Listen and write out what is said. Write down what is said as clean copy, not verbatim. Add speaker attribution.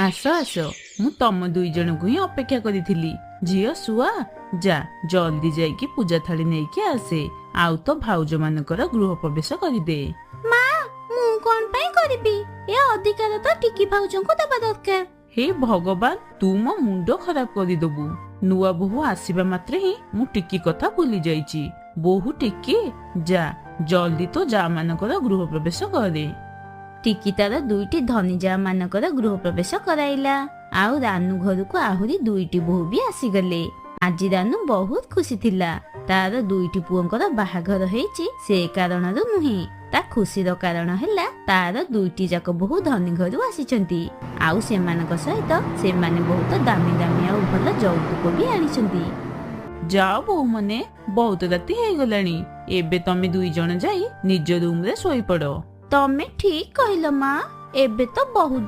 Speaker 1: ଆସ ଆସ, ମୁଁ ତମ ଦୁଇ ଜଣଙ୍କୁ ହିଁ ଅପେକ୍ଷା କରିଥିଲି। ଝିଅ ଶୁଆ, ଯା ଜଲ୍ଦି ଯାଇକି ପୂଜା ଥାଳି ନେଇକି ଆସେ, ଆଉ ତ ଭାଉଜ ମାନଙ୍କର ଗୃହ ପ୍ରବେଶ କରିଦେ।
Speaker 2: ମା, ମୁଁ କଣ ପାଇଁ କରିବି? ଏ ଅଧିକାର ତ ଟିକି ଭାଉଜଙ୍କୁ ଦେବା ଦରକାର।
Speaker 1: ହେ ଭଗବାନ, ତୁ ମୋ ମୁଣ୍ଡ ଖରାପ କରିଦବୁ। ନୂଆ ବୋହୂ ଆସିବା ମାତ୍ରେ ହିଁ ମୁଁ ଟିକି କଥା ଭୁଲି ଯାଇଛି। ବୋହୂ ଟିକି, ଯା ଜଲ୍ଦି ତ ଯା ମାନଙ୍କର ଗୃହ ପ୍ରବେଶ କରେ।
Speaker 2: ଟିକି ତାର ଦୁଇଟି ଧନୀ ଯା ମାନଙ୍କର ଗୃହ ପ୍ରବେଶ କରାଇଲା। ଆଉ ରାନୁ ଘରକୁ ଆହୁରି ଦୁଇଟି ବୋହୂ ବି ଆସିଗଲେ। ଆଜି ରାନୁ ବହୁତ ଖୁସି ଥିଲା। ତାର ଦୁଇଟି ପୁଅଙ୍କର ବାହାଘର ହେଇଛି ସେ କାରଣରୁ ନୁହେଁ। ତା ଖୁସିର କାରଣ ହେଲା ତାର ଦୁଇଟି ଯାକ ବୋହୂ ଧନୀ ଘରୁ ଆସିଛନ୍ତି। ଆଉ ସେମାନଙ୍କ ସହିତ ସେମାନେ ବହୁତ ଦାମୀ ଦାମୀ ଆଉ ଭଲ ଯୌତୁକ ବି ଆଣିଛନ୍ତି।
Speaker 1: ଯାଅ ବୋହୂ ମାନେ, ବହୁତ ରାତି ହେଇଗଲାଣି। ଏବେ ତମେ ଦୁଇ ଜଣ ଯାଇ ନିଜ ରୁମରେ ଶୋଇପଡ।
Speaker 2: ତମେ ଠିକ କହିଲ ମା, ଏବେ ତ ବହୁତ